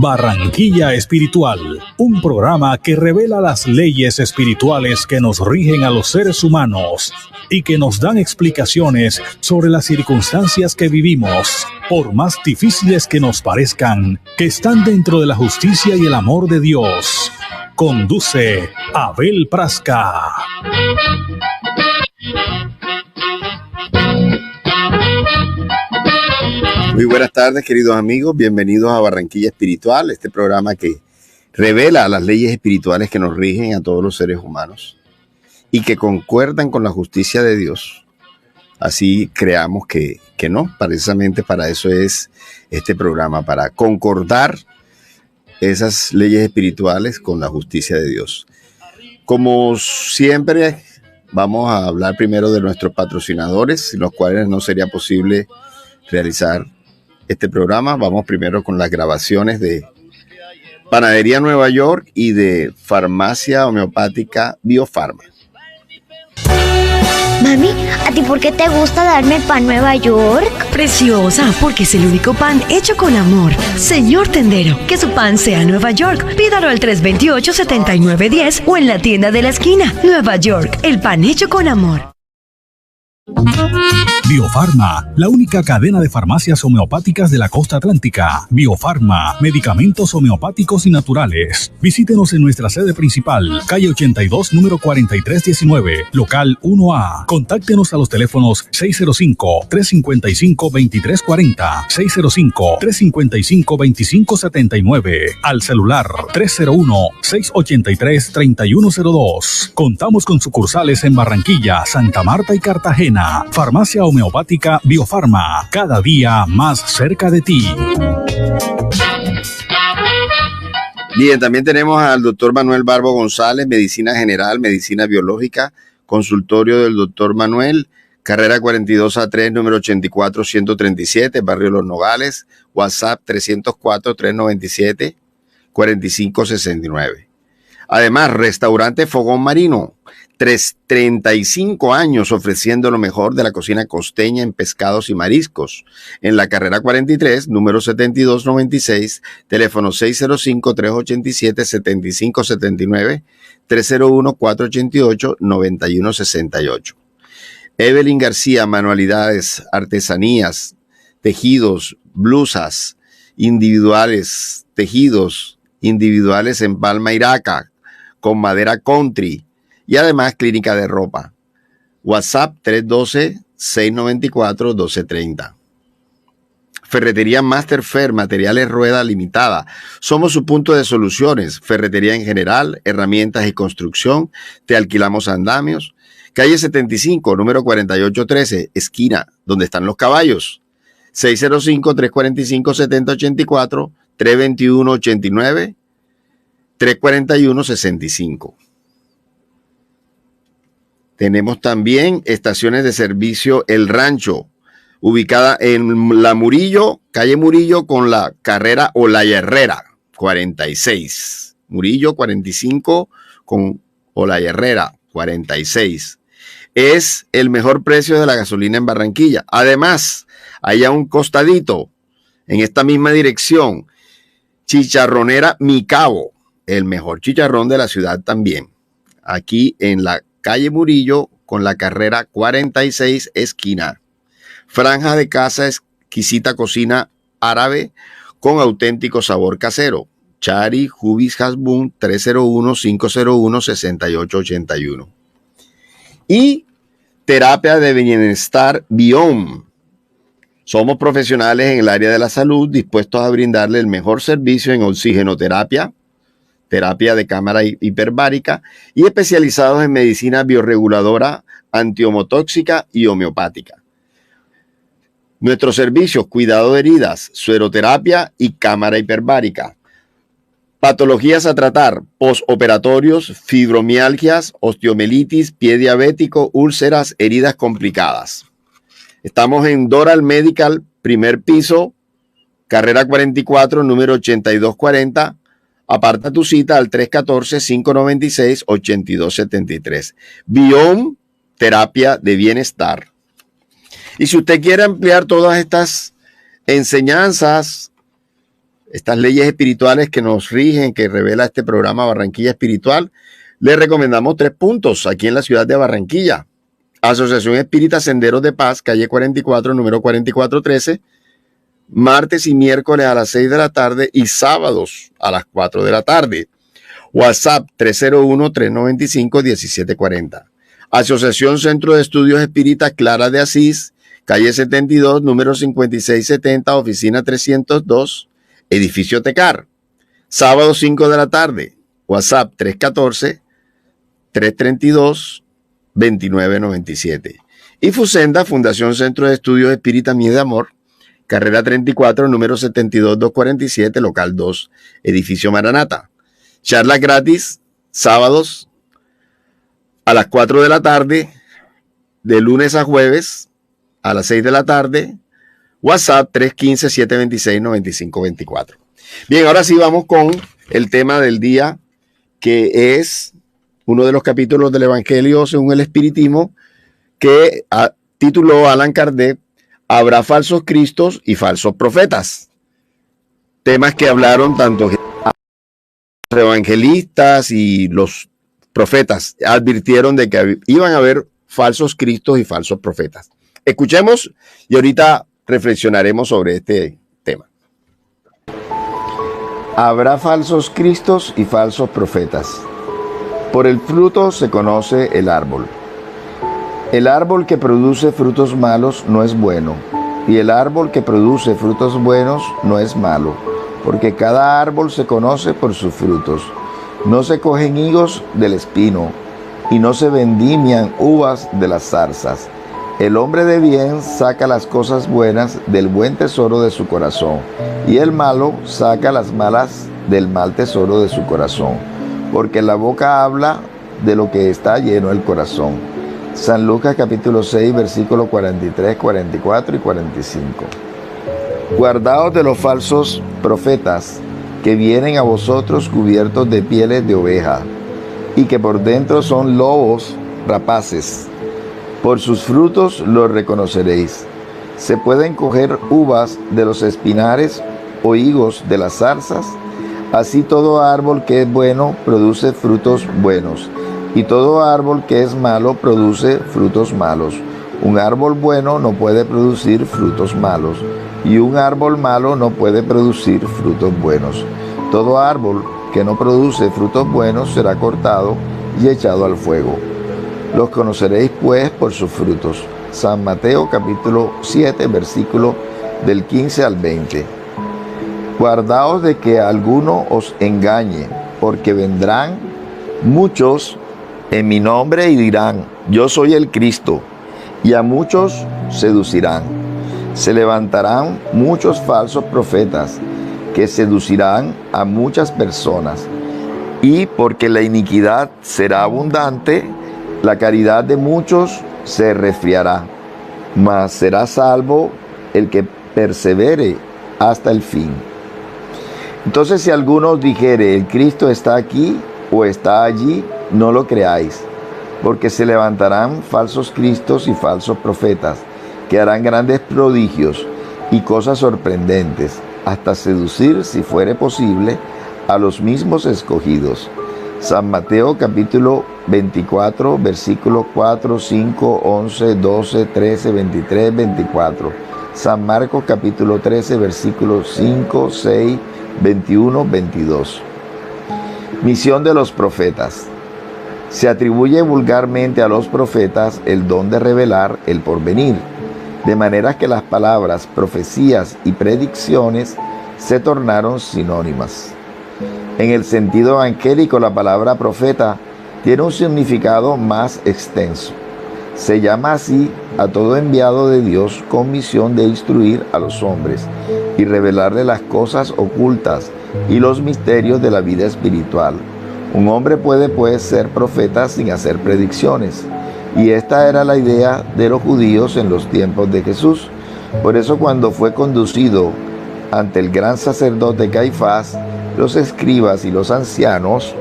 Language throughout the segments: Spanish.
Barranquilla Espiritual, un programa que revela las leyes espirituales que nos rigen a los seres humanos y que nos dan explicaciones sobre las circunstancias que vivimos, por más difíciles que nos parezcan, que están dentro de la justicia y el amor de Dios. Conduce Abel Prasca. Muy buenas tardes, queridos amigos. Bienvenidos a Barranquilla Espiritual, este programa que revela las leyes espirituales que nos rigen a todos los seres humanos y que concuerdan con la justicia de Dios. Así creamos que no, precisamente para eso es este programa, para concordar esas leyes espirituales con la justicia de Dios. Como siempre, vamos a hablar primero de nuestros patrocinadores, sin los cuales no sería posible realizar este programa. Vamos primero con las grabaciones de Panadería Nueva York y de Farmacia Homeopática Biofarma. Mami, ¿a ti por qué te gusta darme pan Nueva York? Preciosa, porque es el único pan hecho con amor. Señor tendero, que su pan sea Nueva York. Pídalo al 328-7910 o en la tienda de la esquina. Nueva York, el pan hecho con amor. Biofarma, la única cadena de farmacias homeopáticas de la costa atlántica. Biofarma, medicamentos homeopáticos y naturales. Visítenos en nuestra sede principal, calle 82, número 4319, local 1A. Contáctenos a los teléfonos 605-355-2340, 605-355-2579, al celular 301-683-3102. Contamos con sucursales en Barranquilla, Santa Marta y Cartagena. Farmacia Homeopática Biofarma, cada día más cerca de ti. Bien, también tenemos al doctor Manuel Barbo González, Medicina General, Medicina Biológica, consultorio del doctor Manuel, carrera 42A3, número 84137, Barrio Los Nogales, WhatsApp 304-397-4569. Además, Restaurante Fogón Marino, 35 años ofreciendo lo mejor de la cocina costeña en pescados y mariscos. En la carrera 43, número 7296, teléfono 605-387-7579, 301-488-9168. Evelyn García, manualidades, artesanías, tejidos, blusas individuales, tejidos individuales en palma iraca, con madera country, y además clínica de ropa. WhatsApp 312-694-1230. Ferretería Masterfer, materiales rueda limitada. Somos su punto de soluciones. Ferretería en general, herramientas y construcción. Te alquilamos andamios. Calle 75, número 4813, esquina, donde están los caballos. 605-345-7084, 321-89, 341-65. Tenemos también estaciones de servicio El Rancho, ubicada en La Murillo, calle Murillo con la carrera Olaya Herrera, 46. Murillo 45 con Olaya Herrera, 46. Es el mejor precio de la gasolina en Barranquilla. Además, hay a un costadito, en esta misma dirección, Chicharronera Mi Cabo, el mejor chicharrón de la ciudad también. Aquí en la calle Murillo con la carrera 46, esquina. Franja de casa, exquisita cocina árabe con auténtico sabor casero. Chari Jubis Hasbun 301-501-6881. Y terapia de bienestar Biom. Somos profesionales en el área de la salud dispuestos a brindarle el mejor servicio en oxigenoterapia, terapia de cámara hiperbárica y especializados en medicina bioreguladora, antiomotóxica y homeopática. Nuestros servicios: cuidado de heridas, sueroterapia y cámara hiperbárica. Patologías a tratar: postoperatorios, fibromialgias, osteomelitis, pie diabético, úlceras, heridas complicadas. Estamos en Doral Medical, primer piso, carrera 44, número 8240. Aparta tu cita al 314-596-8273. Biom, terapia de bienestar. Y si usted quiere ampliar todas estas enseñanzas estas leyes espirituales que nos rigen, que revela este programa Barranquilla Espiritual, les recomendamos 3 puntos aquí en la ciudad de Barranquilla. Asociación Espírita Senderos de Paz, calle 44, número 4413, martes y miércoles a las 6 de la tarde y sábados a las 4 de la tarde. WhatsApp 301-395-1740. Asociación Centro de Estudios Espíritas Clara de Asís, calle 72, número 5670, oficina 302, edificio Tecar. Sábado 5 de la tarde. WhatsApp 314-332-2997. Y Fusenda, Fundación Centro de Estudios Espíritas Mies de Amor, carrera 34, número 72247, local 2, edificio Maranata. Charlas gratis, sábados a las 4 de la tarde, de lunes a jueves a las 6 de la tarde. WhatsApp 315-726-9524. Bien, ahora sí vamos con el tema del día, que es uno de los capítulos del Evangelio según el Espiritismo, que tituló Allan Kardec, Habrá falsos cristos y falsos profetas. Temas que hablaron tanto los evangelistas y los profetas, advirtieron de que iban a haber falsos cristos y falsos profetas. Escuchemos y ahorita reflexionaremos sobre este tema. Habrá falsos cristos y falsos profetas. Por el fruto se conoce el árbol. El árbol que produce frutos malos no es bueno, y el árbol que produce frutos buenos no es malo, porque cada árbol se conoce por sus frutos. No se cogen higos del espino, y no se vendimian uvas de las zarzas. El hombre de bien saca las cosas buenas del buen tesoro de su corazón, y el malo saca las malas del mal tesoro de su corazón, porque la boca habla de lo que está lleno el corazón. San Lucas capítulo 6, versículos 43, 44 y 45. Guardaos de los falsos profetas que vienen a vosotros cubiertos de pieles de oveja, y que por dentro son lobos rapaces. Por sus frutos los reconoceréis. ¿Se pueden coger uvas de los espinares o higos de las zarzas? Así todo árbol que es bueno produce frutos buenos, y todo árbol que es malo produce frutos malos. Un árbol bueno no puede producir frutos malos, y un árbol malo no puede producir frutos buenos. Todo árbol que no produce frutos buenos será cortado y echado al fuego. Los conoceréis pues por sus frutos. San Mateo capítulo 7, versículo del 15 al 20. Guardaos de que alguno os engañe, porque vendrán muchos en mi nombre y dirán, yo soy el Cristo, y a muchos seducirán. Se levantarán muchos falsos profetas que seducirán a muchas personas, y porque la iniquidad será abundante, la caridad de muchos se resfriará, mas será salvo el que persevere hasta el fin. Entonces, si alguno os dijere, el Cristo está aquí o está allí, no lo creáis, porque se levantarán falsos cristos y falsos profetas, que harán grandes prodigios y cosas sorprendentes, hasta seducir, si fuere posible, a los mismos escogidos. San Mateo capítulo 24, versículos 4, 5, 11, 12, 13, 23, 24. San Marcos capítulo 13, versículos 5, 6, 21, 22. Misión de los profetas. Se atribuye vulgarmente a los profetas el don de revelar el porvenir, de manera que las palabras profecías y predicciones se tornaron sinónimas. En el sentido evangélico, la palabra profeta tiene un significado más extenso. Se llama así a todo enviado de Dios con misión de instruir a los hombres y revelarle las cosas ocultas y los misterios de la vida espiritual. Un hombre puede, pues, ser profeta sin hacer predicciones, y esta era la idea de los judíos en los tiempos de Jesús. Por eso, cuando fue conducido ante el gran sacerdote Caifás, los escribas y los ancianos,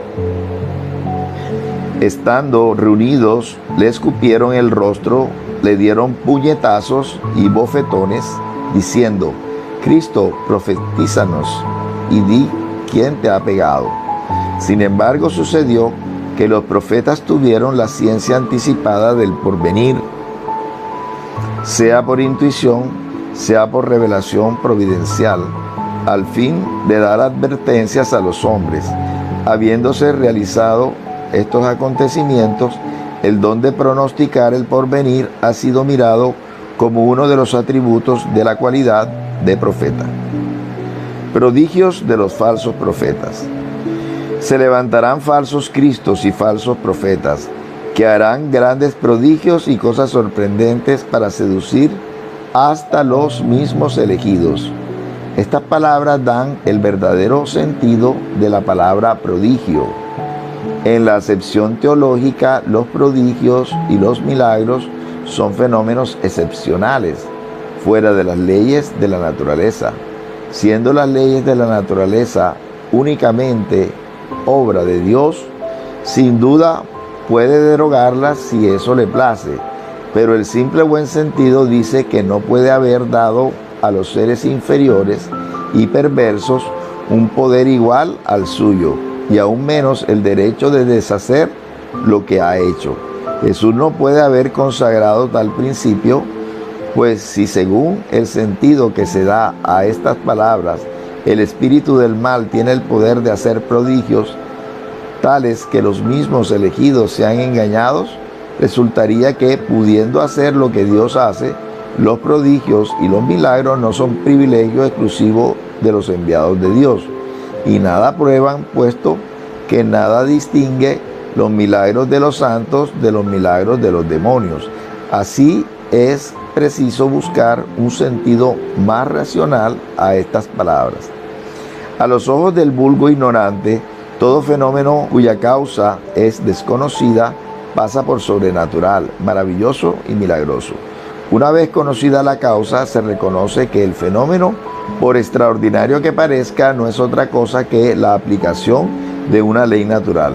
estando reunidos, le escupieron el rostro, le dieron puñetazos y bofetones, diciendo, Cristo, profetízanos. y di quién te ha pegado. Sin embargo, sucedió que los profetas tuvieron la ciencia anticipada del porvenir, sea por intuición, sea por revelación providencial, al fin de dar advertencias a los hombres. Habiéndose realizado estos acontecimientos, el don de pronosticar el porvenir ha sido mirado como uno de los atributos de la cualidad de profeta. Prodigios de los falsos profetas. Se levantarán falsos cristos y falsos profetas, que harán grandes prodigios y cosas sorprendentes para seducir hasta los mismos elegidos. Estas palabras dan el verdadero sentido de la palabra prodigio. En la acepción teológica, los prodigios y los milagros son fenómenos excepcionales, fuera de las leyes de la naturaleza. Siendo las leyes de la naturaleza únicamente obra de Dios, sin duda puede derogarlas si eso le place, pero el simple buen sentido dice que no puede haber dado a los seres inferiores y perversos un poder igual al suyo, y aún menos el derecho de deshacer lo que ha hecho. Jesús no puede haber consagrado tal principio, pues si según el sentido que se da a estas palabras, el espíritu del mal tiene el poder de hacer prodigios tales que los mismos elegidos sean engañados, resultaría que, pudiendo hacer lo que Dios hace, los prodigios y los milagros no son privilegio exclusivo de los enviados de Dios, y nada prueban, puesto que nada distingue los milagros de los santos de los milagros de los demonios. Así es preciso buscar un sentido más racional a estas palabras. A los ojos del vulgo ignorante, todo fenómeno cuya causa es desconocida pasa por sobrenatural, maravilloso y milagroso. Una vez conocida la causa, se reconoce que el fenómeno, por extraordinario que parezca, no es otra cosa que la aplicación de una ley natural.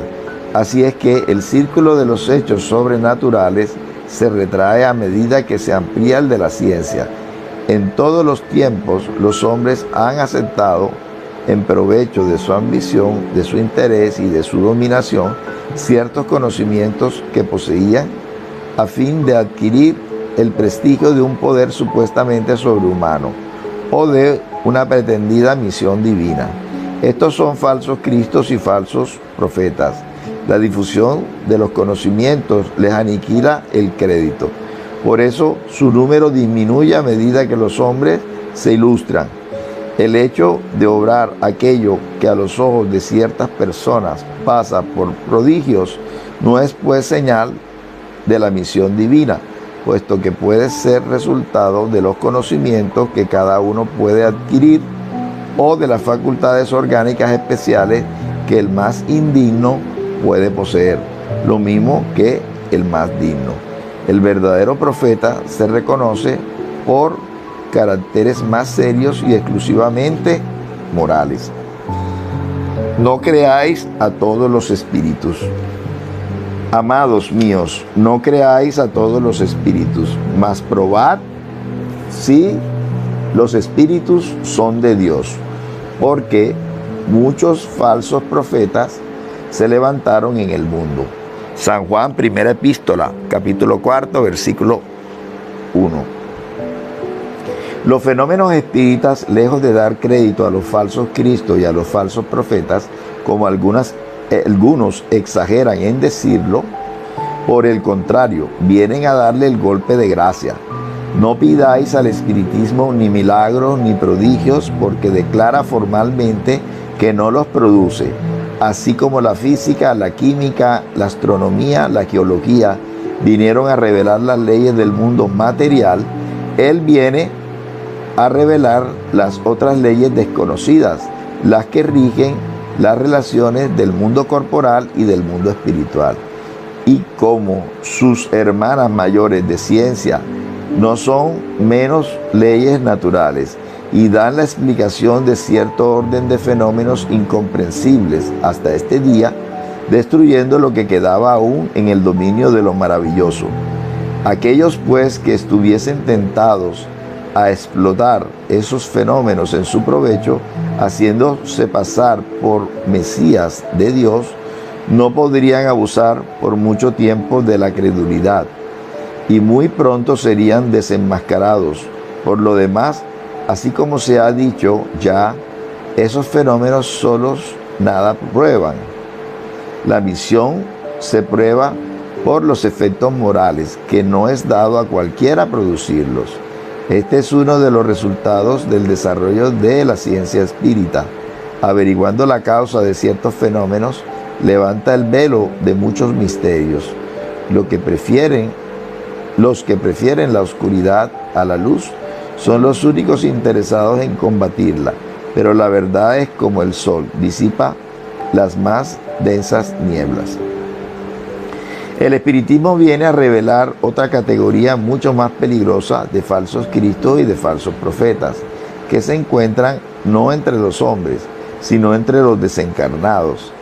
Así es que el círculo de los hechos sobrenaturales se retrae a medida que se amplía el de la ciencia. En todos los tiempos, los hombres han aceptado, en provecho de su ambición, de su interés y de su dominación, ciertos conocimientos que poseían a fin de adquirir el prestigio de un poder supuestamente sobrehumano o de una pretendida misión divina. Estos son falsos cristos y falsos profetas. La difusión de los conocimientos les aniquila el crédito. Por eso su número disminuye a medida que los hombres se ilustran. El hecho de obrar aquello que a los ojos de ciertas personas pasa por prodigios no es pues señal de la misión divina, puesto que puede ser resultado de los conocimientos que cada uno puede adquirir o de las facultades orgánicas especiales que el más indigno puede poseer, lo mismo que el más digno. El verdadero profeta se reconoce por caracteres más serios y exclusivamente morales. No creáis a todos los espíritus. Amados míos, no creáis a todos los espíritus, mas probad si los espíritus son de Dios, porque muchos falsos profetas se levantaron en el mundo. San Juan, primera epístola, capítulo 4, versículo 1. Los fenómenos espíritas, lejos de dar crédito a los falsos cristos y a los falsos profetas, como algunos exageran en decirlo, por el contrario, vienen a darle el golpe de gracia. No pidáis al espiritismo ni milagros ni prodigios, porque declara formalmente que no los produce. Así como la física, la química, la astronomía, la geología vinieron a revelar las leyes del mundo material, él viene a revelar las otras leyes desconocidas, las que rigen las relaciones del mundo corporal y del mundo espiritual. Y como sus hermanas mayores de ciencia no son menos leyes naturales y dan la explicación de cierto orden de fenómenos incomprensibles hasta este día, destruyendo lo que quedaba aún en el dominio de lo maravilloso. Aquellos pues que estuviesen tentados a explotar esos fenómenos en su provecho, haciéndose pasar por Mesías de Dios, no podrían abusar por mucho tiempo de la credulidad y muy pronto serían desenmascarados. Por lo demás, así como se ha dicho ya, esos fenómenos solos nada prueban. La misión se prueba por los efectos morales, que no es dado a cualquiera producirlos. Este es uno de los resultados del desarrollo de la ciencia espírita. Averiguando la causa de ciertos fenómenos, levanta el velo de muchos misterios. Los que prefieren la oscuridad a la luz son los únicos interesados en combatirla, pero la verdad es como el sol, disipa las más densas nieblas. El espiritismo viene a revelar otra categoría mucho más peligrosa de falsos cristos y de falsos profetas, que se encuentran no entre los hombres, sino entre los desencarnados.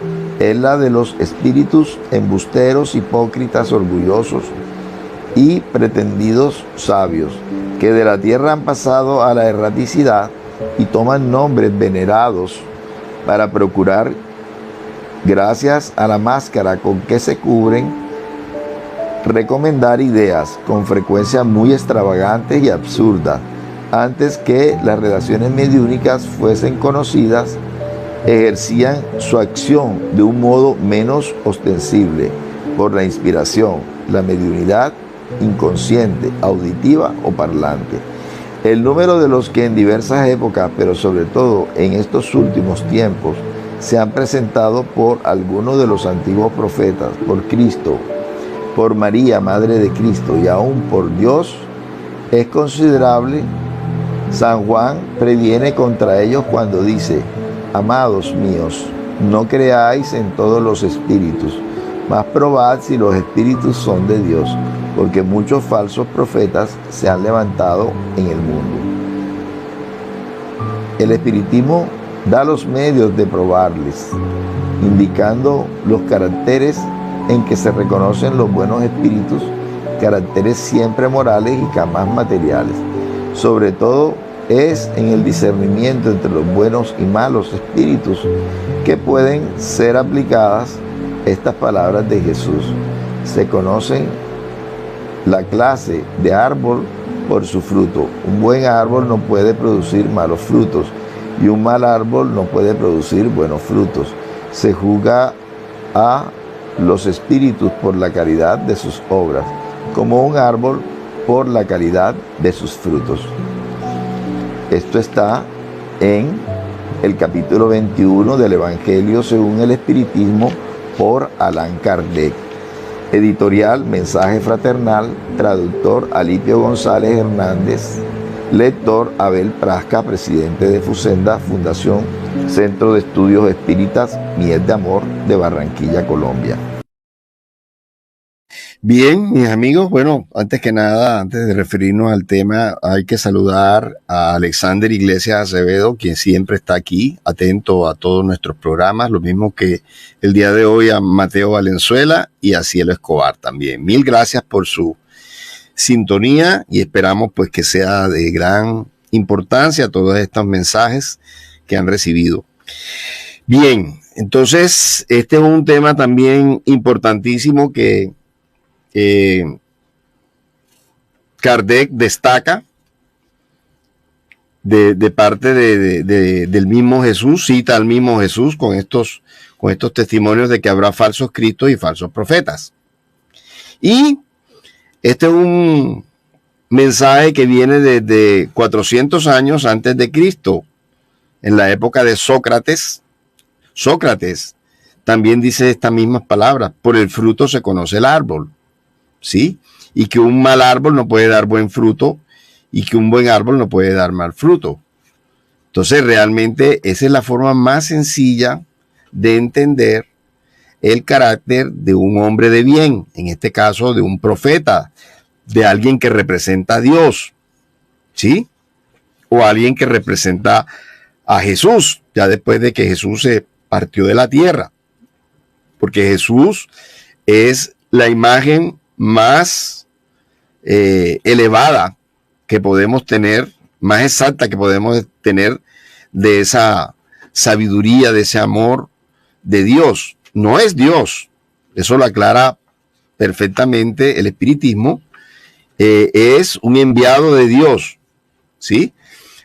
Es la de los espíritus embusteros, hipócritas, orgullosos y pretendidos sabios, que de la tierra han pasado a la erraticidad y toman nombres venerados para procurar, gracias a la máscara con que se cubren, recomendar ideas con frecuencia muy extravagantes y absurdas. Antes que las relaciones mediúnicas fuesen conocidas, ejercían su acción de un modo menos ostensible por la inspiración, la mediunidad inconsciente, auditiva o parlante. El número de los que en diversas épocas, pero sobre todo en estos últimos tiempos, se han presentado por algunos de los antiguos profetas, por Cristo, por María, Madre de Cristo, y aún por Dios, es considerable. San Juan previene contra ellos cuando dice: amados míos, no creáis en todos los espíritus, mas probad si los espíritus son de Dios, porque muchos falsos profetas se han levantado en el mundo. El espiritismo da los medios de probarles, indicando los caracteres en que se reconocen los buenos espíritus, caracteres siempre morales y jamás materiales. Sobre todo es en el discernimiento entre los buenos y malos espíritus que pueden ser aplicadas estas palabras de Jesús. Se conocen la clase de árbol por su fruto. Un buen árbol no puede producir malos frutos y un mal árbol no puede producir buenos frutos. Se juzga a los espíritus por la calidad de sus obras, como un árbol por la calidad de sus frutos. Esto está en el capítulo 21 del Evangelio según el Espiritismo por Allan Kardec. Editorial Mensaje Fraternal, traductor Alipio González Hernández, lector Abel Prasca, presidente de Fusenda, Fundación Centro de Estudios Espíritas Miel de Amor de Barranquilla, Colombia. Bien, mis amigos, bueno, antes que nada, antes de referirnos al tema, hay que saludar a Alexander Iglesias Acevedo, quien siempre está aquí, atento a todos nuestros programas, lo mismo que el día de hoy a Mateo Valenzuela y a Cielo Escobar también. Mil gracias por su sintonía y esperamos pues que sea de gran importancia todos estos mensajes que han recibido. Bien, entonces este es un tema también importantísimo que Kardec destaca de parte del mismo Jesús, cita al mismo Jesús con estos testimonios de que habrá falsos cristos y falsos profetas. Y este es un mensaje que viene desde 400 años antes de Cristo, en la época de Sócrates. Sócrates también dice estas mismas palabras: por el fruto se conoce el árbol. ¿Sí? Y que un mal árbol no puede dar buen fruto y que un buen árbol no puede dar mal fruto. Entonces, realmente esa es la forma más sencilla de entender el carácter de un hombre de bien, en este caso de un profeta, de alguien que representa a Dios, ¿sí? O alguien que representa a Jesús, ya después de que Jesús se partió de la tierra. Porque Jesús es la imagen más elevada que podemos tener más exacta que podemos tener de esa sabiduría, de ese amor de Dios. No es Dios, eso lo aclara perfectamente el espiritismo, es un enviado de Dios, ¿sí?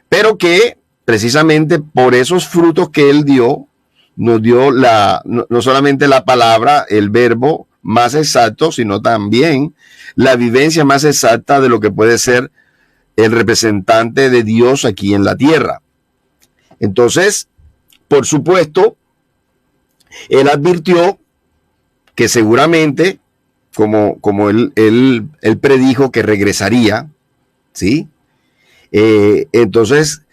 Pero que precisamente por esos frutos que él dio, nos dio no solamente la palabra, el verbo más exacto, sino también la vivencia más exacta de lo que puede ser el representante de Dios aquí en la tierra. Entonces, por supuesto, él advirtió que seguramente, como él predijo que regresaría, ¿sí? Entonces,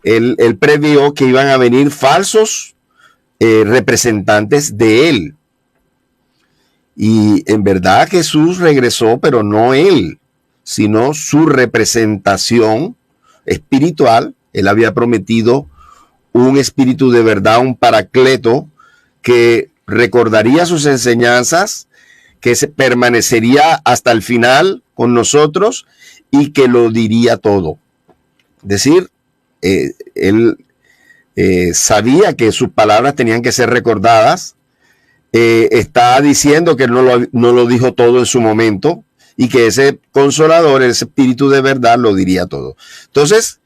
él previó que iban a venir falsos representantes de él. Y en verdad Jesús regresó, pero no él, sino su representación espiritual. Él había prometido un espíritu de verdad, un paracleto, que recordaría sus enseñanzas, que permanecería hasta el final con nosotros y que lo diría todo. Es decir, él sabía que sus palabras tenían que ser recordadas. Está diciendo que no lo dijo todo en su momento y que ese consolador, ese espíritu de verdad, lo diría todo. Entonces,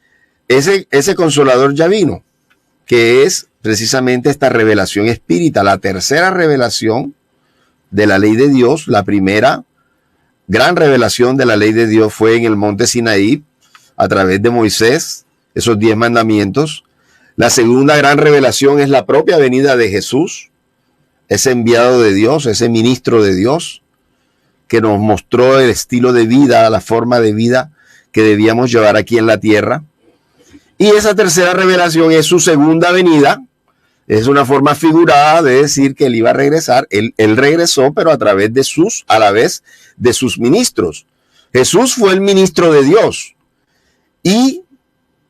ese consolador ya vino, que es precisamente esta revelación espírita, la tercera revelación de la ley de Dios. La primera gran revelación de la ley de Dios fue en el monte Sinaí, a través de Moisés, esos 10 mandamientos. La segunda gran revelación es la propia venida de Jesús, ese enviado de Dios, ese ministro de Dios, que nos mostró el estilo de vida, la forma de vida que debíamos llevar aquí en la tierra. Y esa tercera revelación es su segunda venida. Es una forma figurada de decir que él iba a regresar. Él regresó, pero a la vez de sus ministros. Jesús fue el ministro de Dios y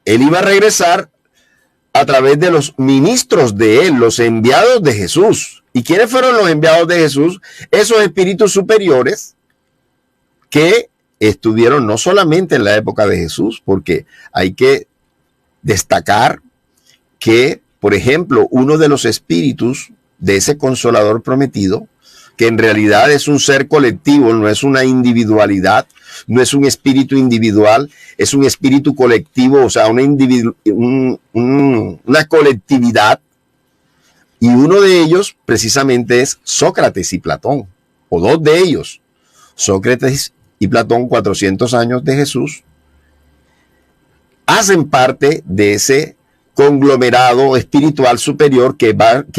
él iba a regresar a través de los ministros de él, los enviados de Jesús. ¿Y quiénes fueron los enviados de Jesús? Esos espíritus superiores que estuvieron no solamente en la época de Jesús, porque hay que destacar que, por ejemplo, uno de los espíritus de ese consolador prometido, que en realidad es un ser colectivo, no es una individualidad, no es un espíritu individual, es un espíritu colectivo, o sea, una colectividad. Y uno de ellos precisamente es Sócrates y Platón, o dos de ellos. Sócrates y Platón, 400 años de Jesús, hacen parte de ese conglomerado espiritual superior que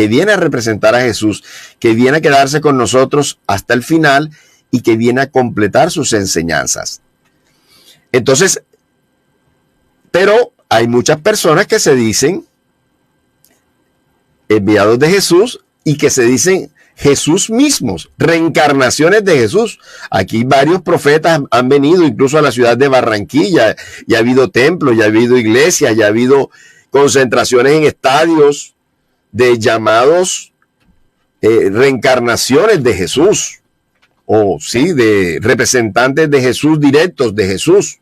viene a representar a Jesús, que viene a quedarse con nosotros hasta el final y que viene a completar sus enseñanzas. Entonces, pero hay muchas personas que se dicen enviados de Jesús y que se dicen Jesús mismos, reencarnaciones de Jesús. Aquí varios profetas han venido incluso a la ciudad de Barranquilla, y ha habido templos, y ha habido iglesias, y ha habido concentraciones en estadios de llamados reencarnaciones de Jesús, o sí, de representantes de Jesús directos de Jesús.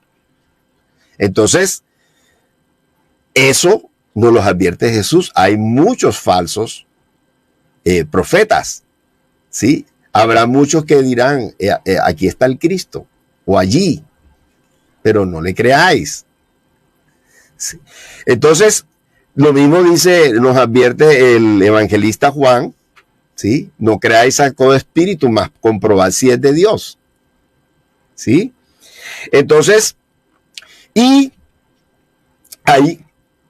Entonces, eso nos los advierte Jesús. Hay muchos falsos profetas, ¿sí? Habrá muchos que dirán, aquí está el Cristo, o allí, pero no le creáis. ¿Sí? Entonces, lo mismo nos advierte el evangelista Juan, ¿sí? No creáis a todo espíritu, mas comprobad si es de Dios, ¿sí? Entonces, y hay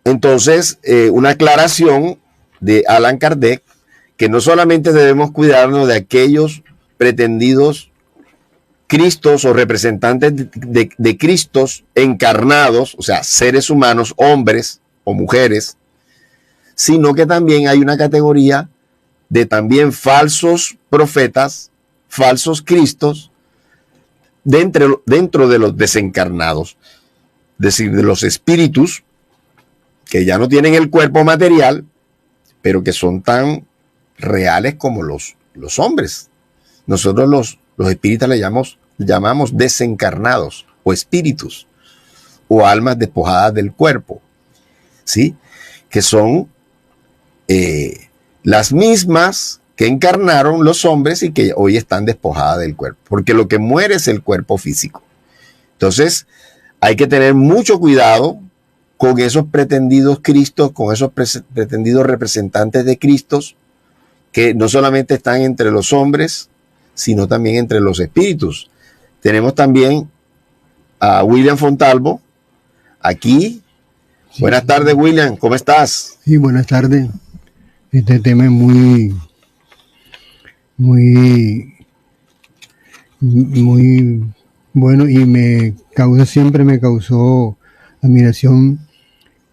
entonces una aclaración de Allan Kardec, que no solamente debemos cuidarnos de aquellos pretendidos Cristos o representantes de Cristos encarnados, o sea, seres humanos, hombres o mujeres, sino que también hay una categoría de también falsos profetas, falsos Cristos, dentro de los desencarnados, es decir, de los espíritus que ya no tienen el cuerpo material, pero que son tan reales como los hombres. Nosotros los espíritas le llamamos desencarnados o espíritus, o almas despojadas del cuerpo, ¿sí? Que son las mismas que encarnaron los hombres y que hoy están despojadas del cuerpo, porque lo que muere es el cuerpo físico. Entonces, hay que tener mucho cuidado con esos pretendidos Cristos, con esos pretendidos representantes de Cristos, que no solamente están entre los hombres, sino también entre los espíritus. Tenemos también a William Fontalvo aquí. Sí. Buenas tardes, William, ¿cómo estás? Sí, buenas tardes. Este tema es muy bueno y siempre me causó admiración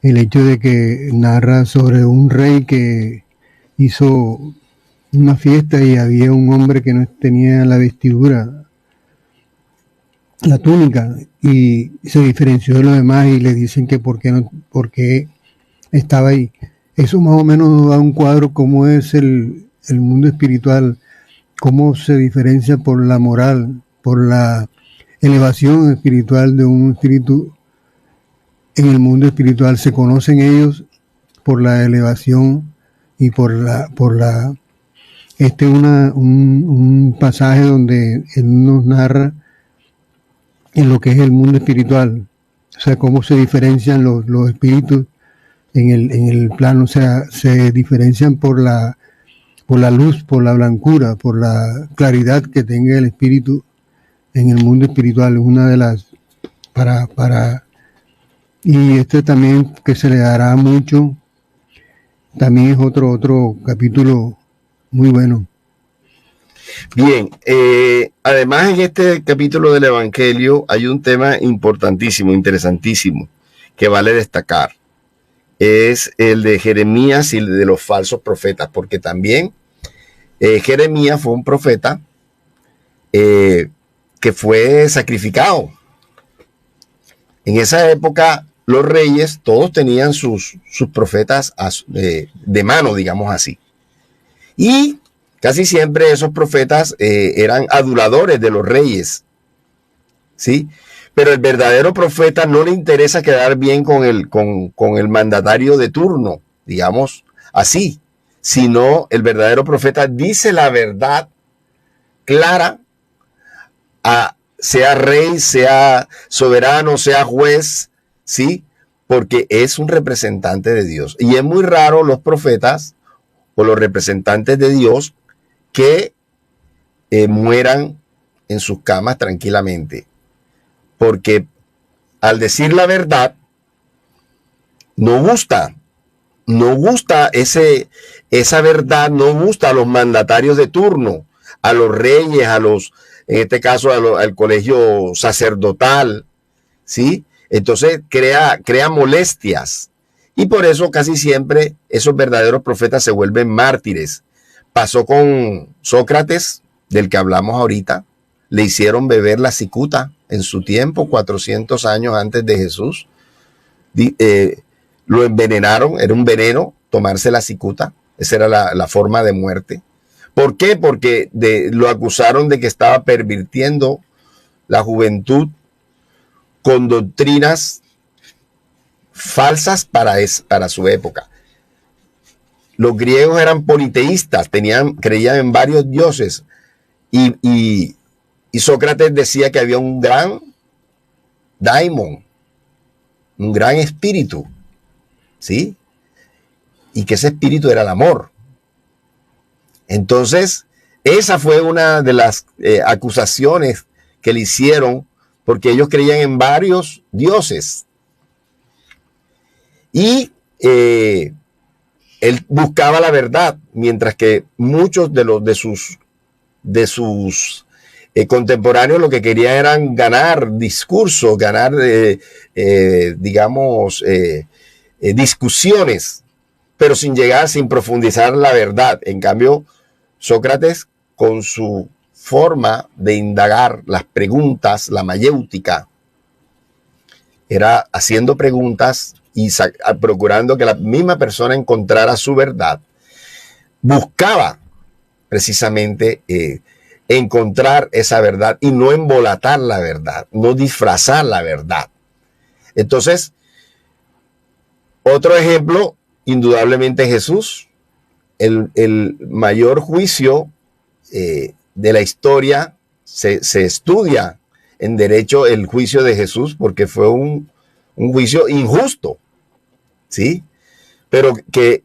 el hecho de que narra sobre un rey que hizo una fiesta y había un hombre que no tenía la vestidura, la túnica, y se diferenció de los demás y le dicen que por qué estaba ahí. Eso más o menos da un cuadro cómo es el mundo espiritual, cómo se diferencia por la moral, por la elevación espiritual de un espíritu. En el mundo espiritual se conocen ellos por la elevación y por un pasaje donde él nos narra en lo que es el mundo espiritual, o sea, cómo se diferencian los espíritus en el plano, o sea, se diferencian por la luz, por la blancura, por la claridad que tenga el espíritu en el mundo espiritual. Es una de las y este también que se le dará mucho, también es otro capítulo muy bueno. Bien, además en este capítulo del Evangelio hay un tema importantísimo, interesantísimo, que vale destacar. Es el de Jeremías y de los falsos profetas, porque también Jeremías fue un profeta que fue sacrificado. En esa época los reyes todos tenían sus profetas de mano, digamos así. Y casi siempre esos profetas eran aduladores de los reyes, ¿sí? Pero el verdadero profeta no le interesa quedar bien con el mandatario de turno, digamos así, sino el verdadero profeta dice la verdad clara, sea rey, sea soberano, sea juez, ¿sí? Porque es un representante de Dios. Y es muy raro los profetas o los representantes de Dios que mueran en sus camas tranquilamente. Porque al decir la verdad, no gusta esa verdad, no gusta a los mandatarios de turno, a los reyes, en este caso al colegio sacerdotal, ¿sí? Entonces crea molestias. Y por eso casi siempre esos verdaderos profetas se vuelven mártires. Pasó con Sócrates, del que hablamos ahorita. Le hicieron beber la cicuta en su tiempo, 400 años antes de Jesús. Lo envenenaron, era un veneno tomarse la cicuta. Esa era la forma de muerte. ¿Por qué? Porque lo acusaron de que estaba pervirtiendo la juventud con doctrinas falsas para su época. Los griegos eran politeístas, creían en varios dioses, y Sócrates decía que había un gran daimon, un gran espíritu, ¿sí? Y que ese espíritu era el amor. Entonces, esa fue una de las acusaciones que le hicieron, porque ellos creían en varios dioses. Y él buscaba la verdad, mientras que muchos de sus contemporáneos lo que querían eran ganar discursos, ganar, discusiones, pero sin profundizar la verdad. En cambio, Sócrates, con su forma de indagar las preguntas, la mayéutica, era haciendo preguntas y procurando que la misma persona encontrara su verdad, buscaba precisamente encontrar esa verdad y no embolatar la verdad, no disfrazar la verdad. Entonces, otro ejemplo, indudablemente Jesús, el mayor juicio de la historia se estudia en derecho el juicio de Jesús porque fue un juicio injusto, ¿sí? Pero que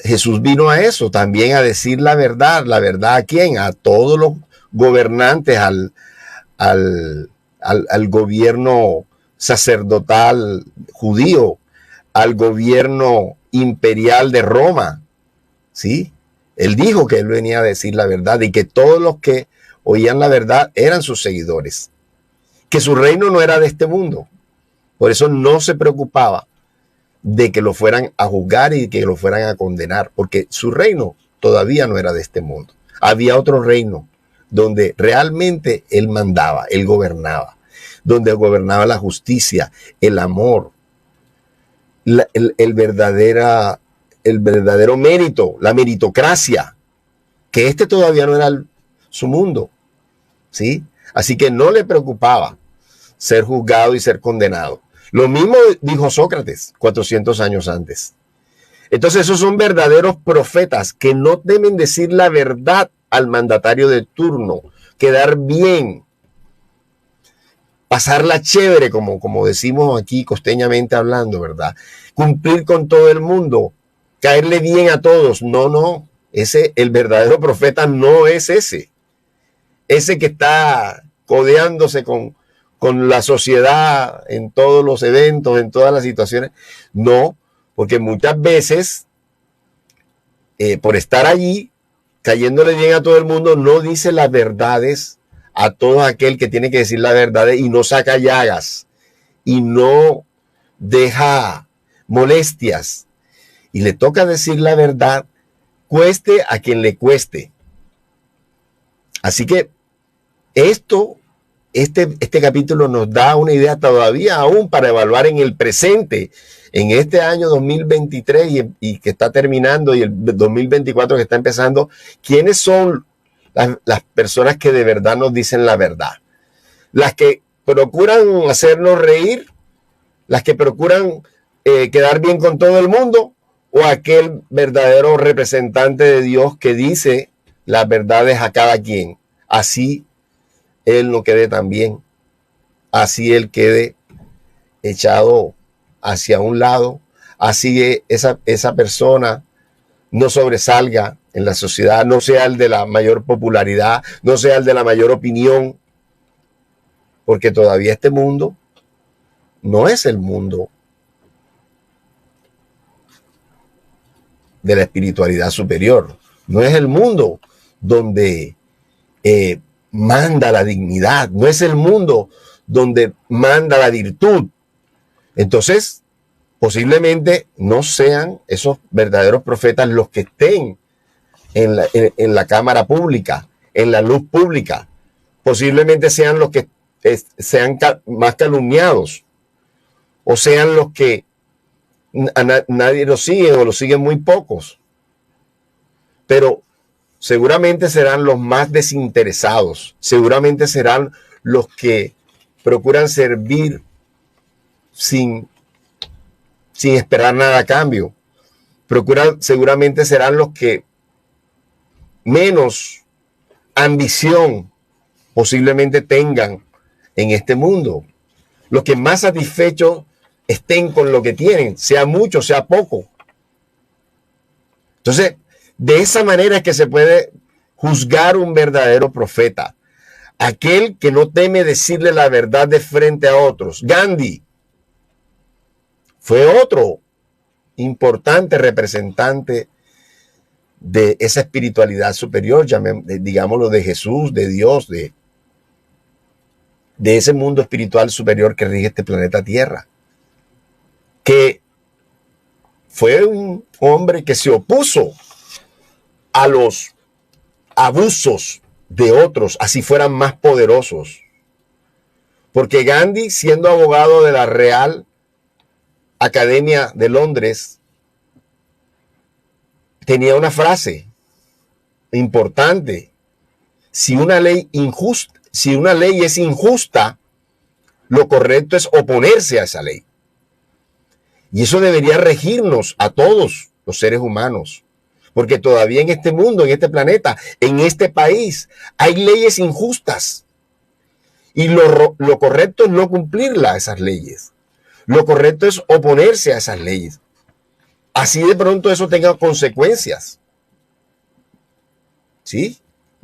Jesús vino a eso, también a decir la verdad ¿a quién? A todos los gobernantes, al gobierno sacerdotal judío, al gobierno imperial de Roma, ¿sí? Él dijo que él venía a decir la verdad y que todos los que oían la verdad eran sus seguidores, que su reino no era de este mundo. Por eso no se preocupaba de que lo fueran a juzgar y que lo fueran a condenar, porque su reino todavía no era de este mundo. Había otro reino donde realmente él mandaba, él gobernaba, donde gobernaba la justicia, el amor, el verdadero mérito, la meritocracia, que este todavía no era su mundo, ¿sí? Así que no le preocupaba ser juzgado y ser condenado. Lo mismo dijo Sócrates 400 años antes. Entonces esos son verdaderos profetas que no temen decir la verdad al mandatario de turno, quedar bien, pasarla chévere, como decimos aquí costeñamente hablando, ¿verdad? Cumplir con todo el mundo, caerle bien a todos. No, el verdadero profeta no es ese que está codeándose con la sociedad en todos los eventos, en todas las situaciones. No, porque muchas veces, por estar allí, cayéndole bien a todo el mundo, no dice las verdades a todo aquel que tiene que decir la verdad y no saca llagas y no deja molestias. Y le toca decir la verdad, cueste a quien le cueste. Así que este capítulo nos da una idea todavía aún para evaluar en el presente, en este año 2023 y que está terminando y el 2024 que está empezando, quiénes son las personas que de verdad nos dicen la verdad. Las que procuran hacernos reír, las que procuran quedar bien con todo el mundo, o aquel verdadero representante de Dios que dice las verdades a cada quien. Así él no quede tan bien, así él quede echado hacia un lado, así esa persona no sobresalga en la sociedad, no sea el de la mayor popularidad, no sea el de la mayor opinión, porque todavía este mundo no es el mundo de la espiritualidad superior, no es el mundo donde manda la dignidad, no es el mundo donde manda la virtud. Entonces, posiblemente no sean esos verdaderos profetas los que estén en la cámara pública, en la luz pública. Posiblemente sean los que sean más calumniados, o sean los que nadie los sigue o los siguen muy pocos. Pero seguramente serán los más desinteresados, seguramente serán los que procuran servir sin esperar nada a cambio. Seguramente serán los que menos ambición posiblemente tengan en este mundo, los que más satisfechos estén con lo que tienen, sea mucho, sea poco. Entonces, de esa manera es que se puede juzgar un verdadero profeta, aquel que no teme decirle la verdad de frente a otros. Gandhi fue otro importante representante de esa espiritualidad superior, digámoslo, de Jesús, de Dios, de ese mundo espiritual superior que rige este planeta Tierra, que fue un hombre que se opuso a los abusos de otros, así fueran más poderosos. Porque Gandhi, siendo abogado de la Real Academia de Londres, tenía una frase importante: si una ley es injusta, lo correcto es oponerse a esa ley. Y eso debería regirnos a todos los seres humanos. Porque todavía en este mundo, en este planeta, en este país, hay leyes injustas. Y lo correcto es no cumplirlas, esas leyes. Lo correcto es oponerse a esas leyes. Así de pronto eso tenga consecuencias. ¿Sí?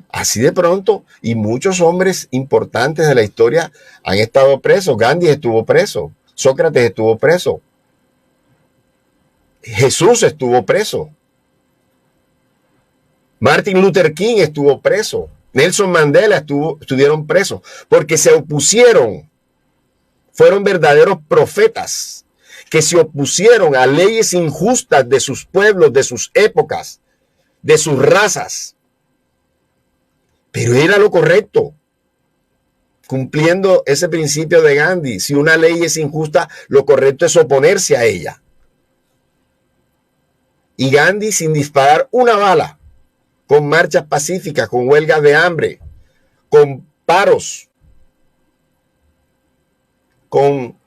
Así de pronto. Y muchos hombres importantes de la historia han estado presos. Gandhi estuvo preso. Sócrates estuvo preso. Jesús estuvo preso. Martin Luther King estuvo preso. Nelson Mandela estuvieron presos porque se opusieron. Fueron verdaderos profetas que se opusieron a leyes injustas de sus pueblos, de sus épocas, de sus razas. Pero era lo correcto, cumpliendo ese principio de Gandhi. Si una ley es injusta, lo correcto es oponerse a ella. Y Gandhi, sin disparar una bala, con marchas pacíficas, con huelgas de hambre, con paros, con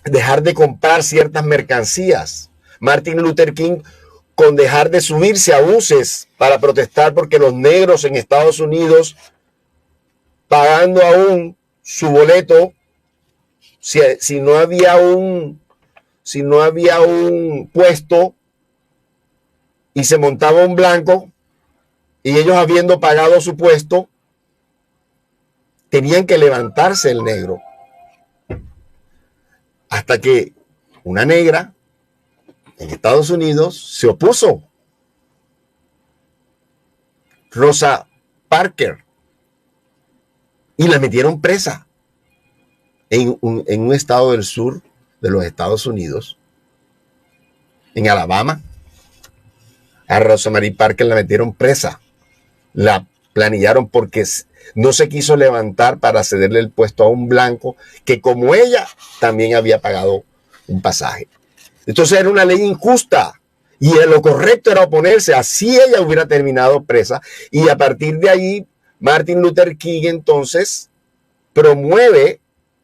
dejar de comprar ciertas mercancías. Martin Luther King con dejar de subirse a buses para protestar porque los negros en Estados Unidos, pagando aún su boleto, si no había un puesto y se montaba un blanco y ellos habiendo pagado su puesto, tenían que levantarse el negro. Hasta que una negra en Estados Unidos se opuso. Rosa Parker. Y la metieron presa en un estado del sur de los Estados Unidos, en Alabama. A Rosa Marie Parker la metieron presa. La planillaron porque no se quiso levantar para cederle el puesto a un blanco que, como ella, también había pagado un pasaje. Entonces era una ley injusta y lo correcto era oponerse. Así ella hubiera terminado presa. Y a partir de ahí, Martin Luther King entonces promueve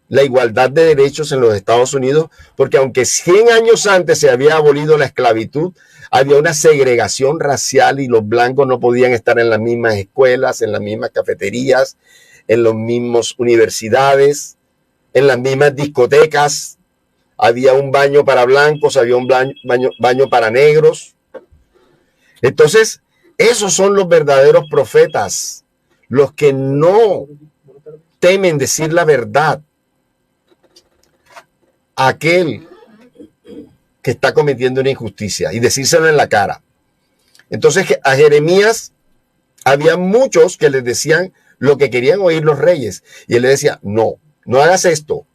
la igualdad de derechos en los Estados Unidos, porque aunque 100 años antes se había abolido la esclavitud, había una segregación racial y los blancos no podían estar en las mismas escuelas, en las mismas cafeterías, en las mismas universidades, en las mismas discotecas. Había un baño para blancos, había un baño para negros. Entonces, esos son los verdaderos profetas, los que no temen decir la verdad a aquel que está cometiendo una injusticia y decírselo en la cara. Entonces, a Jeremías había muchos que les decían lo que querían oír los reyes. Y él le decía, no hagas esto.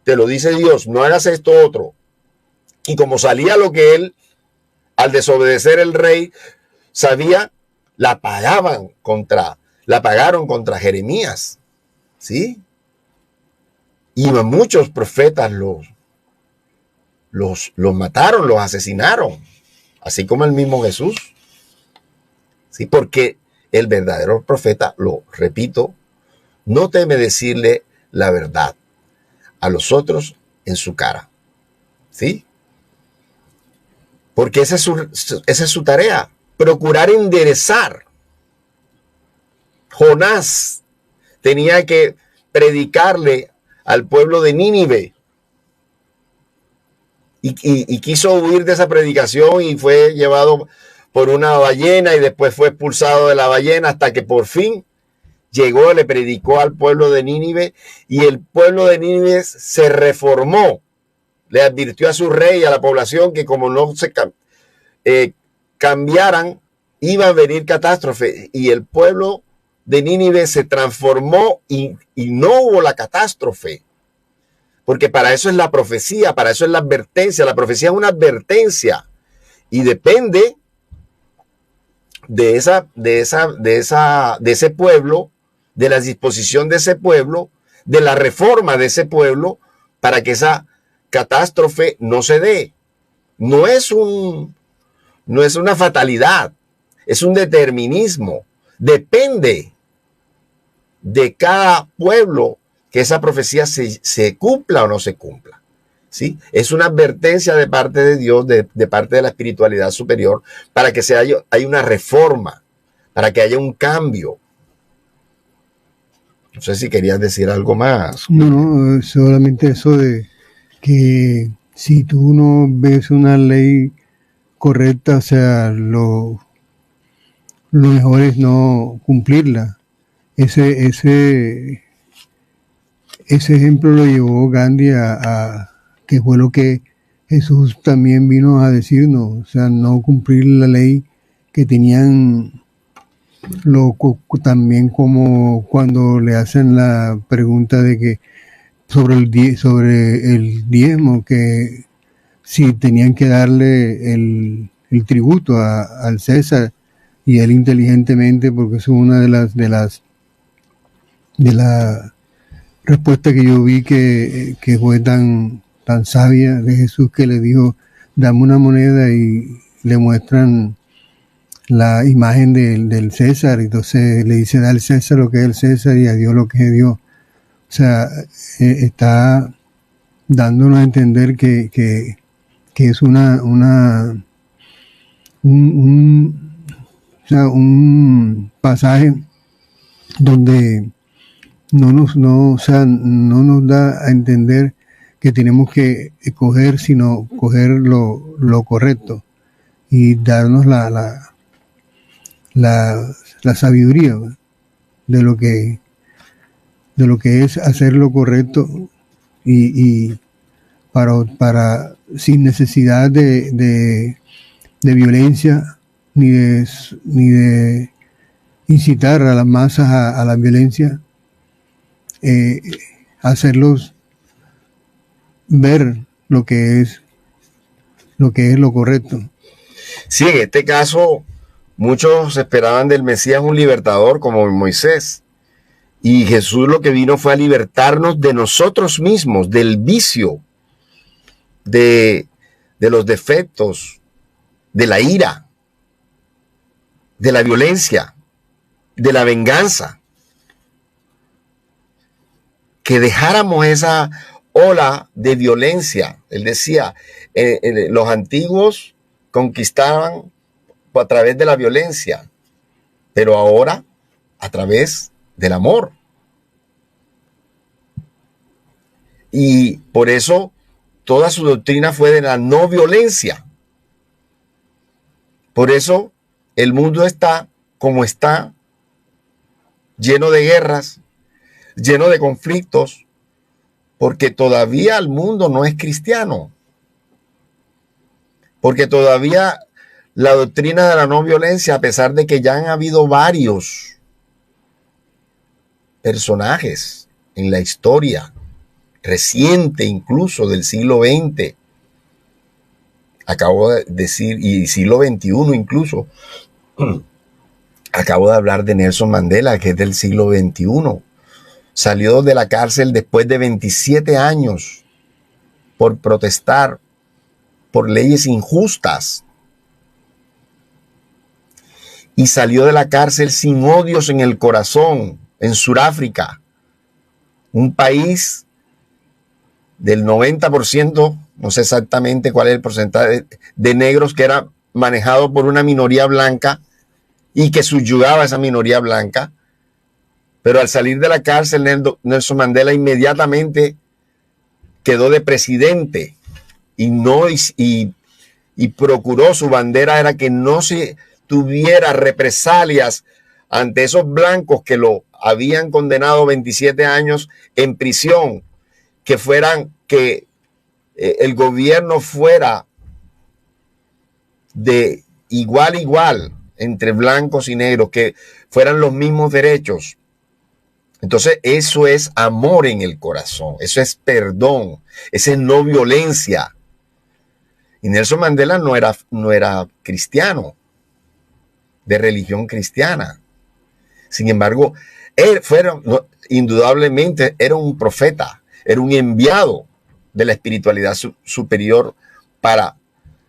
Te lo dice Dios, no hagas esto otro. Y como salía lo que él, al desobedecer el rey, sabía, la pagaron contra Jeremías. ¿Sí? Y muchos profetas los mataron, los asesinaron, así como el mismo Jesús. ¿Sí? Porque el verdadero profeta, lo repito, no teme decirle la verdad a los otros en su cara. ¿Sí? Porque esa es su tarea, procurar enderezar. Jonás tenía que predicarle al pueblo de Nínive y quiso huir de esa predicación y fue llevado por una ballena y después fue expulsado de la ballena hasta que por fin llegó, le predicó al pueblo de Nínive y el pueblo de Nínive se reformó. Le advirtió a su rey y a la población que como no se cambiaran, iba a venir catástrofe. Y el pueblo de Nínive se transformó y no hubo la catástrofe. Porque para eso es la profecía, para eso es la advertencia. La profecía es una advertencia y depende de ese pueblo, de la disposición de ese pueblo, de la reforma de ese pueblo para que esa catástrofe no se dé. No es una fatalidad, es un determinismo. Depende de cada pueblo que esa profecía se cumpla o no se cumpla. ¿sí? Es una advertencia de parte de Dios, de parte de la espiritualidad superior, para que haya una reforma, para que haya un cambio. No sé si querías decir algo más. No, solamente eso de que si tú no ves una ley correcta, o sea, lo mejor es no cumplirla. Ese ejemplo lo llevó Gandhi a que fue lo que Jesús también vino a decirnos, o sea, no cumplir la ley que tenían también, como cuando le hacen la pregunta de que sobre el diezmo, que si tenían que darle el tributo al César, y él inteligentemente, porque eso es una de las respuestas que yo vi que fue tan sabia de Jesús, que le dijo, dame una moneda, y le muestran la imagen del César, entonces le dice, da al César lo que es el César y a Dios lo que es Dios. O sea, está dándonos a entender que es un pasaje donde no nos da a entender que tenemos que escoger, sino coger lo correcto y darnos la sabiduría de lo que es hacer lo correcto, y para sin necesidad de violencia, ni de incitar a las masas a la violencia, hacerlos ver lo que es lo correcto. Sí, en este caso, muchos esperaban del Mesías un libertador como Moisés. Y Jesús lo que vino fue a libertarnos de nosotros mismos, del vicio, de los defectos, de la ira, de la violencia, de la venganza. Que dejáramos esa ola de violencia. Él decía, los antiguos conquistaban a través de la violencia, pero ahora a través del amor. Y por eso toda su doctrina fue de la no violencia. Por eso el mundo está como está, lleno de guerras, lleno de conflictos, porque todavía el mundo no es cristiano. Porque todavía la doctrina de la no violencia, a pesar de que ya han habido varios personajes en la historia reciente, incluso del siglo XX, acabo de decir, y siglo XXI incluso, acabo de hablar de Nelson Mandela, que es del siglo XXI. Salió de la cárcel después de 27 años por protestar por leyes injustas. Y salió de la cárcel sin odios en el corazón, en Sudáfrica, un país del 90%, no sé exactamente cuál es el porcentaje de negros, que era manejado por una minoría blanca y que subyugaba a esa minoría blanca. Pero al salir de la cárcel, Nelson Mandela inmediatamente quedó de presidente y procuró, su bandera era que no se tuviera represalias ante esos blancos que lo habían condenado 27 años en prisión, que el gobierno fuera de igual a igual entre blancos y negros, que fueran los mismos derechos. Entonces eso es amor en el corazón, eso es perdón, eso es no violencia. Y Nelson Mandela no era cristiano, de religión cristiana. Sin embargo, indudablemente era un profeta, era un enviado de la espiritualidad superior para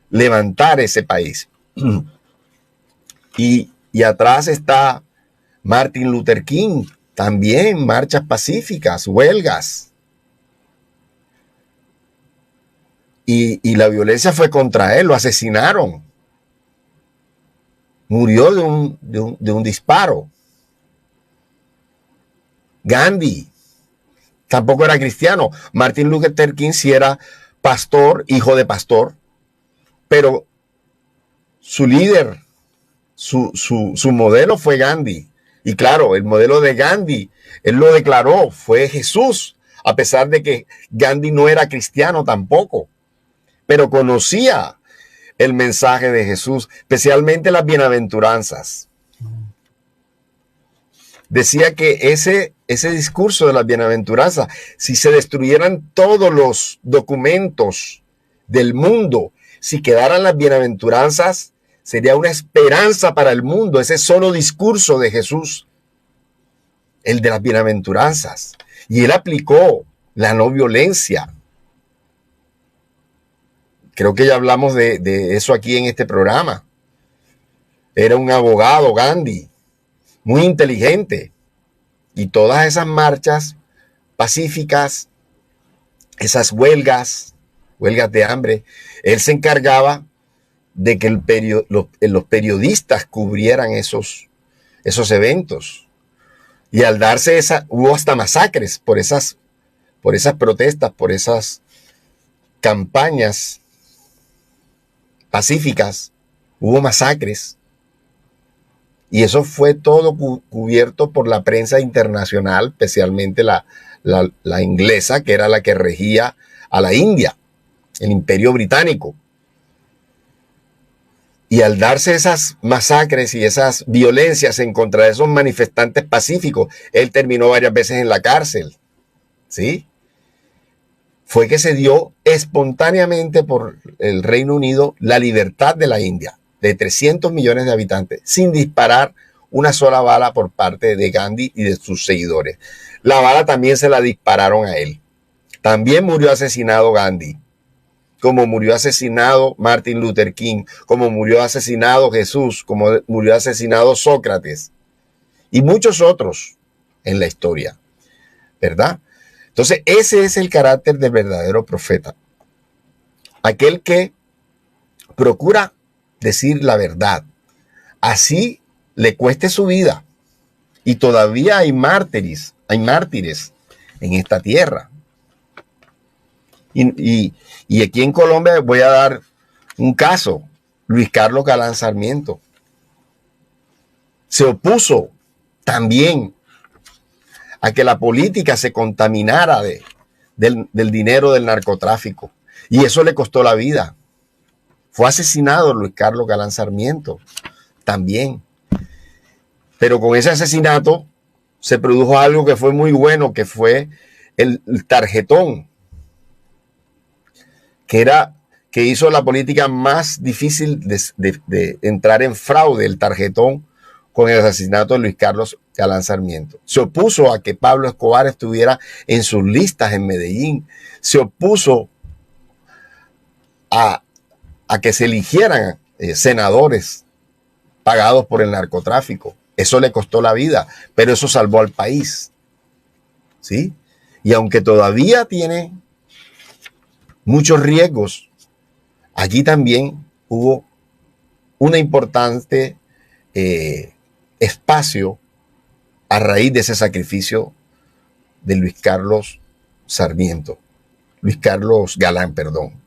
levantar ese país. Y atrás está Martin Luther King, también marchas pacíficas, huelgas. y la violencia fue contra él, lo asesinaron. Murió de un disparo. Gandhi tampoco era cristiano. Martin Luther King sí era pastor, hijo de pastor, pero su líder, su modelo fue Gandhi. Y claro, el modelo de Gandhi, él lo declaró, fue Jesús, a pesar de que Gandhi no era cristiano tampoco, pero conocía el mensaje de Jesús, especialmente las bienaventuranzas. Decía que ese discurso de las bienaventuranzas, si se destruyeran todos los documentos del mundo, si quedaran las bienaventuranzas, sería una esperanza para el mundo, ese solo discurso de Jesús, el de las bienaventuranzas. Y él aplicó la no violencia. Creo que ya hablamos de eso aquí en este programa. Era un abogado, Gandhi, muy inteligente. Y todas esas marchas pacíficas, esas huelgas de hambre, él se encargaba de que los periodistas cubrieran esos eventos. Y al darse hubo hasta masacres por esas protestas, por esas campañas pacíficas, hubo masacres. Y eso fue todo cubierto por la prensa internacional, especialmente la inglesa, que era la que regía a la India, el Imperio Británico. Y al darse esas masacres y esas violencias en contra de esos manifestantes pacíficos, él terminó varias veces en la cárcel. ¿Sí? Fue que se dio espontáneamente por el Reino Unido la libertad de la India, de 300 millones de habitantes, sin disparar una sola bala por parte de Gandhi y de sus seguidores. La bala también se la dispararon a él. También murió asesinado Gandhi, como murió asesinado Martin Luther King, como murió asesinado Jesús, como murió asesinado Sócrates y muchos otros en la historia, ¿verdad? Entonces, ese es el carácter del verdadero profeta. Aquel que procura decir la verdad, así le cueste su vida. Y todavía hay mártires en esta tierra. Y aquí en Colombia voy a dar un caso. Luis Carlos Galán Sarmiento se opuso también a que la política se contaminara del dinero del narcotráfico. Y eso le costó la vida. Fue asesinado Luis Carlos Galán Sarmiento también. Pero con ese asesinato se produjo algo que fue muy bueno, que fue el tarjetón, que hizo la política más difícil de entrar en fraude, el tarjetón, con el asesinato de Luis Carlos Galán Sarmiento. Se opuso a que Pablo Escobar estuviera en sus listas en Medellín. Se opuso a que se eligieran senadores pagados por el narcotráfico. Eso le costó la vida, pero eso salvó al país. ¿Sí? Y aunque todavía tiene muchos riesgos, allí también hubo una importante espacio a raíz de ese sacrificio de Luis Carlos Sarmiento. Luis Carlos Galán, perdón.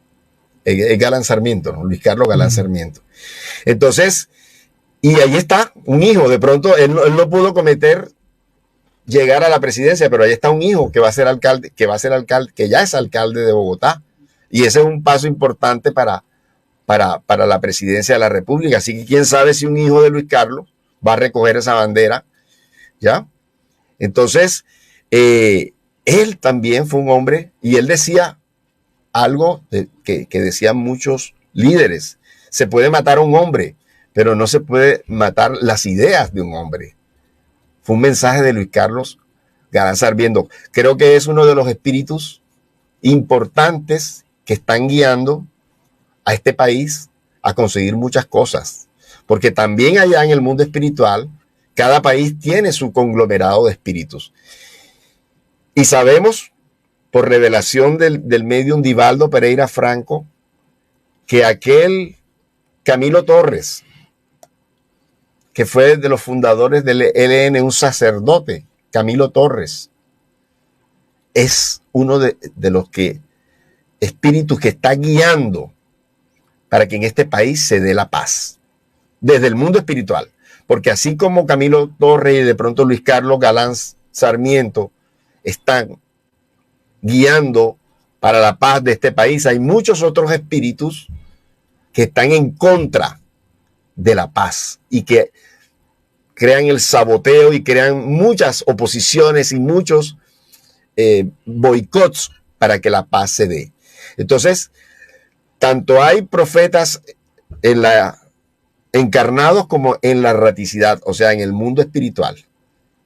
Galán Sarmiento, ¿no? Luis Carlos Galán Sarmiento. Entonces, y ahí está un hijo. De pronto él no pudo llegar a la presidencia, pero ahí está un hijo que va a ser alcalde, que ya es alcalde de Bogotá. Y ese es un paso importante para la presidencia de la República. Así que quién sabe si un hijo de Luis Carlos va a recoger esa bandera, ¿ya? Entonces, él también fue un hombre, y él decía algo que decían muchos líderes: se puede matar a un hombre, pero no se puede matar las ideas de un hombre. Fue un mensaje de Luis Carlos Galán Sarmiento. Creo que es uno de los espíritus importantes que están guiando a este país a conseguir muchas cosas. Porque también allá en el mundo espiritual, cada país tiene su conglomerado de espíritus. Y sabemos por revelación del medium Divaldo Pereira Franco, que aquel Camilo Torres, que fue de los fundadores del ELN, un sacerdote, Camilo Torres, es uno de los espíritus que está guiando para que en este país se dé la paz, desde el mundo espiritual. Porque así como Camilo Torres y de pronto Luis Carlos Galán Sarmiento están guiando para la paz de este país, hay muchos otros espíritus que están en contra de la paz y que crean el saboteo y crean muchas oposiciones y muchos boicots para que la paz se dé. Entonces, tanto hay profetas encarnados como en la erraticidad, o sea, en el mundo espiritual,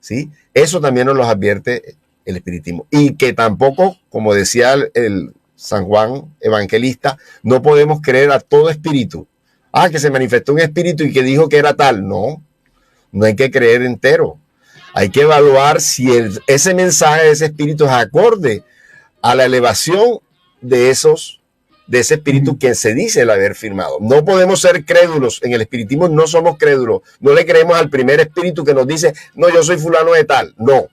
¿sí? Eso también nos lo advierte el espiritismo. Y que tampoco, como decía el San Juan Evangelista, no podemos creer a todo espíritu. Que se manifestó un espíritu y que dijo que era tal. No hay que creer entero. Hay que evaluar si ese mensaje de ese espíritu es acorde a la elevación de ese espíritu que se dice el haber firmado. No podemos ser crédulos. En el espiritismo no somos crédulos. No le creemos al primer espíritu que nos dice, no, yo soy fulano de tal. No.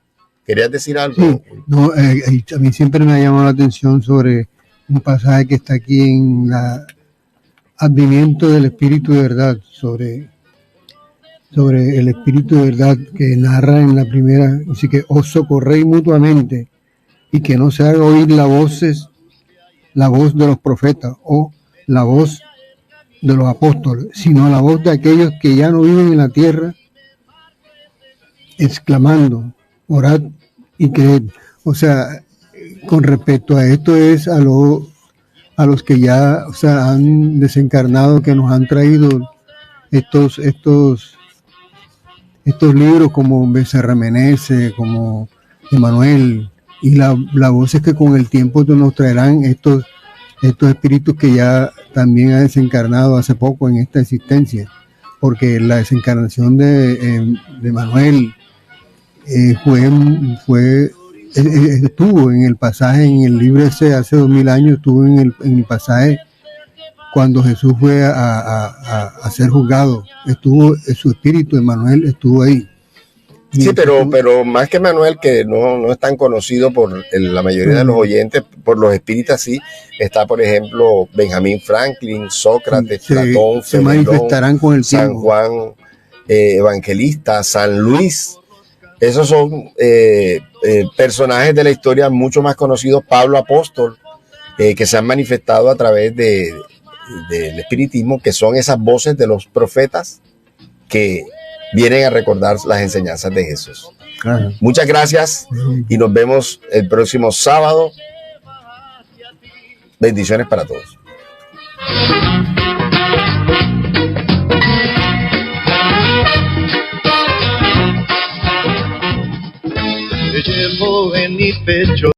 ¿Querías decir algo? Sí, no, a mí siempre me ha llamado la atención sobre un pasaje que está aquí en la Advimiento del Espíritu de Verdad, sobre el Espíritu de Verdad, que narra en la primera, dice que os socorréis mutuamente y que no se haga oír la voz de los profetas o la voz de los apóstoles, sino la voz de aquellos que ya no viven en la tierra, exclamando, orad y creed. O sea, con respecto a esto es a los que ya, o sea, han desencarnado, que nos han traído estos libros como Becerra Menezes, como Emanuel, y la voz es que con el tiempo nos traerán estos espíritus que ya también ha desencarnado hace poco en esta existencia, porque la desencarnación de Manuel estuvo en el pasaje, en el libro ese hace 2000 años, estuvo en el pasaje cuando Jesús fue a ser juzgado. Estuvo su espíritu, Emanuel, estuvo ahí. Sí, pero más que Manuel, que no es tan conocido por la mayoría de los oyentes, por los espíritas sí, está por ejemplo Benjamín Franklin, Sócrates, Platón, se manifestarán con el tiempo. San Juan Evangelista, San Luis. Esos son personajes de la historia mucho más conocidos, Pablo Apóstol, que se han manifestado a través del espiritismo, que son esas voces de los profetas que vienen a recordar las enseñanzas de Jesús. Claro. Muchas gracias y nos vemos el próximo sábado. Bendiciones para todos. Te llevo en mi pecho.